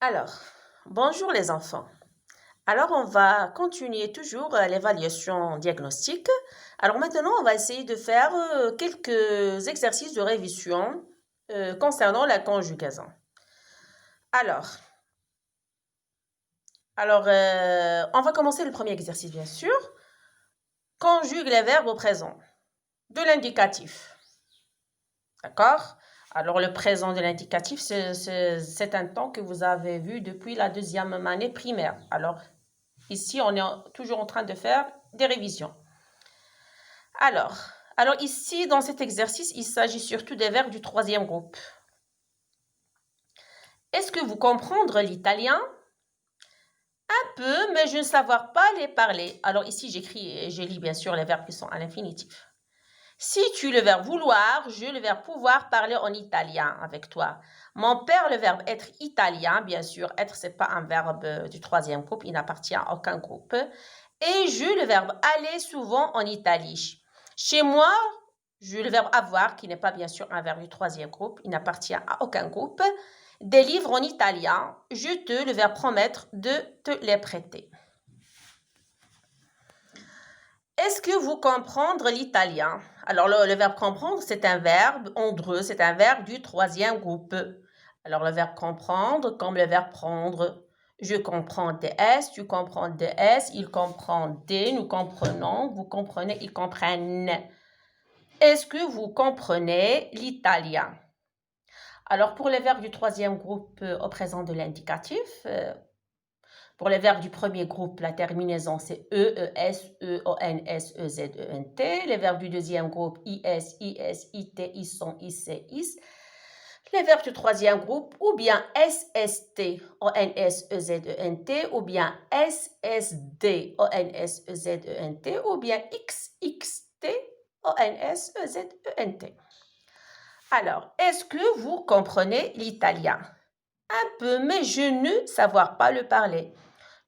Alors, bonjour les enfants. Alors, on va continuer toujours l'évaluation diagnostique. Alors maintenant, on va essayer de faire quelques exercices de révision concernant la conjugaison. Alors, on va commencer le premier exercice, bien sûr. Conjugue les verbes au présent de l'indicatif. D'accord? Alors, le présent de l'indicatif, c'est un temps que vous avez vu depuis la deuxième année primaire. Alors, ici, on est toujours en train de faire des révisions. Alors ici, dans cet exercice, il s'agit surtout des verbes du troisième groupe. Est-ce que vous comprenez l'italien? Un peu, mais je ne savoir pas les parler. Alors ici, j'écris et je lis bien sûr les verbes qui sont à l'infinitif. Si tu le verbe vouloir, je le verbe pouvoir parler en italien avec toi. Mon père, le verbe être italien, bien sûr, être, c'est pas un verbe du troisième groupe, il n'appartient à aucun groupe. Et je, le verbe aller souvent en Italie. Chez moi, je, le verbe avoir, qui n'est pas bien sûr un verbe du troisième groupe, il n'appartient à aucun groupe. Des livres en italien, je te, le verbe promettre, de te les prêter. Est-ce que vous comprenez l'italien? Alors, le verbe comprendre, c'est un verbe ondreux, c'est un verbe du troisième groupe. Alors, le verbe comprendre, comme le verbe prendre. Je comprends DS, tu comprends DS, il comprend D, nous comprenons, vous comprenez, ils comprennent. Est-ce que vous comprenez l'italien? Alors, pour les verbes du troisième groupe au présent de l'indicatif, pour les verbes du premier groupe, la terminaison, c'est E, ES, EONS, EZ, ENT. Les verbes du deuxième groupe, IS, IS, IT, ISON, IC, IS. Les verbes du troisième groupe, ou bien SST, ONS, EZ, ENT, ou bien SSD, ONS, EZ, ENT, ou bien XXT, ONS, EZ, ENT. Alors, est-ce que vous comprenez l'italien? Un peu, mais je ne savoir pas le parler.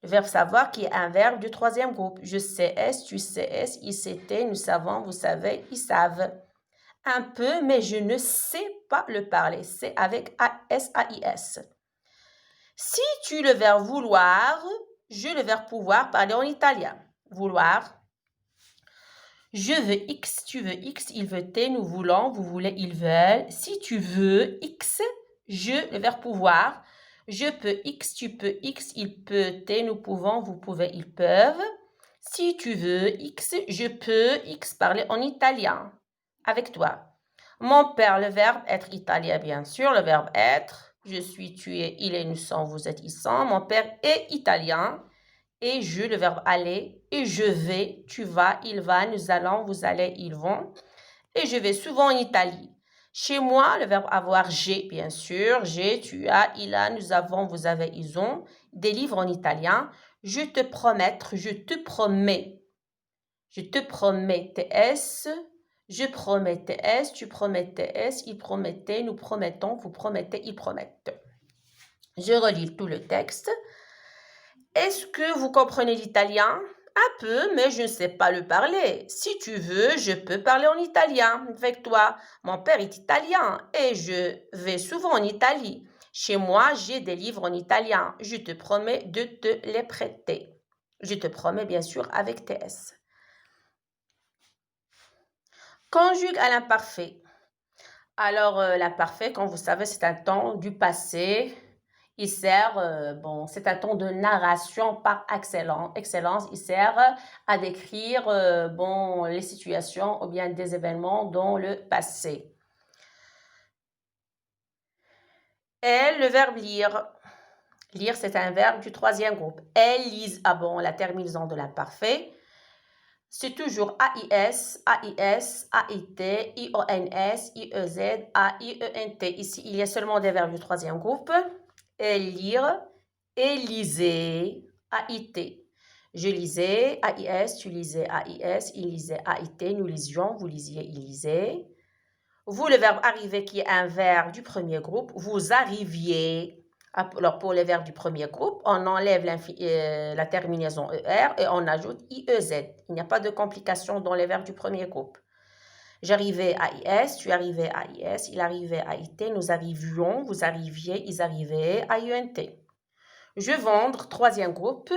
Le verbe savoir qui est un verbe du troisième groupe. Je sais, tu sais, ils s'étaient, nous savons, vous savez, ils savent. Un peu, mais je ne sais pas le parler. C'est avec S-A-I-S. Si tu le verbe vouloir, je le verbe pouvoir parler en italien. Vouloir. Je veux X, tu veux X, il veut T, nous voulons, vous voulez, ils veulent. Si tu veux X, je, le verbe pouvoir. Je peux X, tu peux X, il peut T, nous pouvons, vous pouvez, ils peuvent. Si tu veux X, je peux X parler en italien avec toi. Mon père, le verbe être italien, bien sûr, le verbe être. Je suis, tu es, il est, nous sommes, vous êtes, ils sont. Mon père est italien. Et je, le verbe aller. Et je vais, tu vas, il va, nous allons, vous allez, ils vont. Et je vais souvent en Italie. Chez moi, le verbe avoir, j'ai, bien sûr. J'ai, tu as, il a, nous avons, vous avez, ils ont. Des livres en italien. Je te promettre, je te promets. Je te promets, TS. Je promets, TS. Tu promets, TS. Il promettait, nous promettons, vous promettez, ils promettent. Je relis tout le texte. Est-ce que vous comprenez l'italien? Un peu, mais je ne sais pas le parler. Si tu veux, je peux parler en italien avec toi. Mon père est italien et je vais souvent en Italie. Chez moi, j'ai des livres en italien. Je te promets de te les prêter. Je te promets, bien sûr, avec TS. Conjugue à l'imparfait. Alors, l'imparfait, comme vous savez, c'est un temps du passé. Il sert, c'est un ton de narration par excellence. Il sert à décrire, les situations ou bien des événements dans le passé. Elle, le verbe lire. Lire, c'est un verbe du troisième groupe. Elle lise, la terminaison de l'imparfait. C'est toujours AIS, AIS, AIT, IONS, IEZ, AIENT. Ici, il y a seulement des verbes du troisième groupe. Et lire, et lisez, AIT. Je lisais, AIS, tu lisais, AIS, il lisait, AIT, nous lisions, vous lisiez, il lisait. Vous, le verbe arriver qui est un verbe du premier groupe, vous arriviez. Alors, pour les verbes du premier groupe, on enlève la terminaison ER et on ajoute IEZ. Il n'y a pas de complication dans les verbes du premier groupe. J'arrivais à IS, tu arrivais à IS, il arrivait à IT, nous arrivions, vous arriviez, ils arrivaient à UNT. Je vendre, troisième groupe.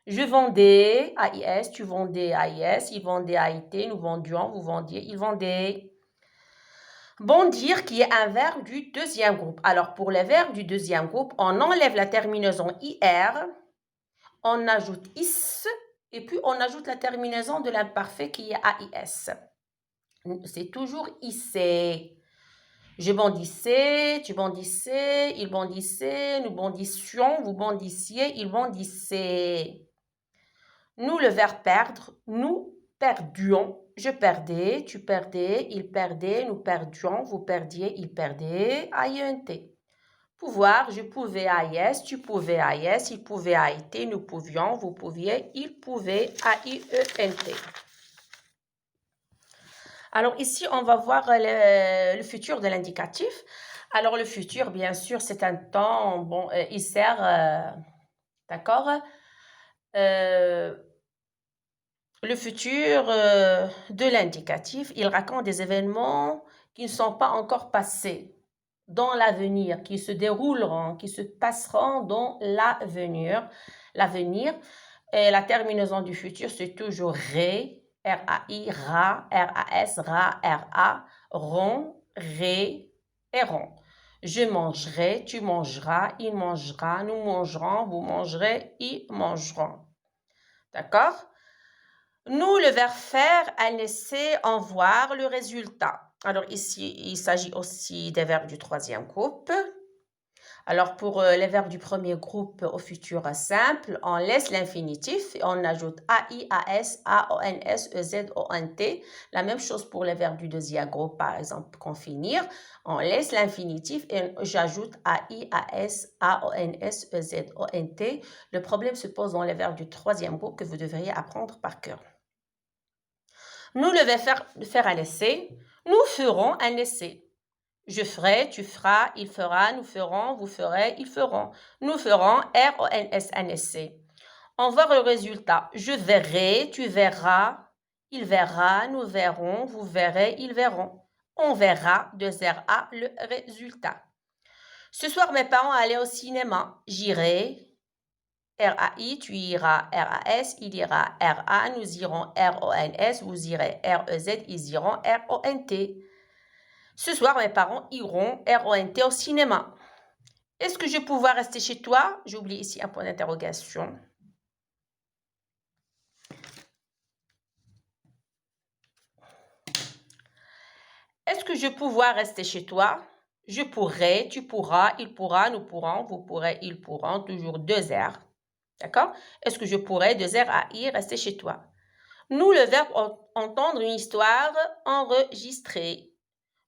Je vendais, AIS, tu vendais, AIS, il vendait, AIT, nous vendions, vous vendiez, il vendait. Bondir qui est un verbe du deuxième groupe. Alors pour les verbes du deuxième groupe, on enlève la terminaison IR, on ajoute IS et puis on ajoute la terminaison de l'imparfait qui est AIS. C'est toujours IC. Je bondissais, tu bondissais, il bondissait, nous bondissions, vous bondissiez, il bondissait. Nous, le verbe perdre, nous perdions. Je perdais, tu perdais, il perdait, nous perdions, vous perdiez, il perdait, AINT. Pouvoir, je pouvais, AIS, tu pouvais, AIS, il pouvait, AIT, nous pouvions, vous pouviez, il pouvait, AIENT. Alors ici, on va voir le futur de l'indicatif. Alors le futur, bien sûr, c'est un temps, bon, il sert, d'accord. Le futur de l'indicatif, il raconte des événements qui ne sont pas encore passés dans l'avenir, qui se dérouleront, qui se passeront dans l'avenir. L'avenir, et la terminaison du futur, c'est toujours ré, R-A-I, ra, R-A-S, ra, R-A, ron, ré et ron. Je mangerai, tu mangeras, il mangera, nous mangerons, vous mangerez, ils mangeront. D'accord? Nous, le verbe faire, elle essaie en voir le résultat. Alors ici, il s'agit aussi des verbes du troisième groupe. Alors pour les verbes du premier groupe au futur simple, on laisse l'infinitif et on ajoute AI, AS, AONS, EZ, ONT. La même chose pour les verbes du deuxième groupe, par exemple, qu'on finir. On laisse l'infinitif et j'ajoute AI, AS, AONS, EZ, ONT. Le problème se pose dans les verbes du troisième groupe que vous devriez apprendre par cœur. Nous, le verbe faire un essai. Nous ferons un essai. Je ferai, tu feras, il fera, nous ferons, vous ferez, ils feront. Nous ferons, R-O-N-S, un essai. On voit le résultat. Je verrai, tu verras, il verra, nous verrons, vous verrez, ils verront. On verra, de R-A, le résultat. Ce soir, mes parents allaient au cinéma. J'irai, R-A-I, tu iras, R-A-S, il ira, R-A, nous irons, R-O-N-S, vous irez, R-E-Z, ils iront, R-O-N-T. Ce soir, mes parents iront, R-O-N-T, au cinéma. Est-ce que je vais pouvoir rester chez toi? J'oublie ici un point d'interrogation. Est-ce que je vais pouvoir rester chez toi? Je pourrai, tu pourras, il pourra, nous pourrons, vous pourrez, ils pourront, toujours deux R. D'accord? Est-ce que je pourrais, deux R à I, rester chez toi? Nous, le verbe entendre une histoire enregistrée.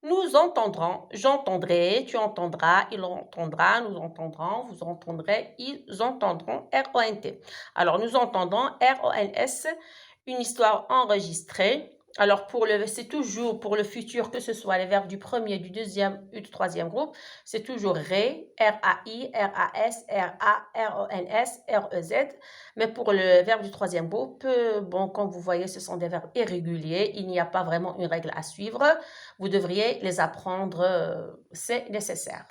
Nous entendrons, j'entendrai, tu entendras, il entendra, nous entendrons, vous entendrez, ils entendront, R-O-N-T. Alors, nous entendons, R-O-N-S, une histoire enregistrée. Alors, c'est toujours pour le futur, que ce soit les verbes du premier, du deuxième et du troisième groupe, c'est toujours ré, R-A-I, R-A-S, R-A, R-O-N-S, R-E-Z. Mais pour le verbe du troisième groupe, bon, comme vous voyez, ce sont des verbes irréguliers. Il n'y a pas vraiment une règle à suivre. Vous devriez les apprendre, c'est nécessaire.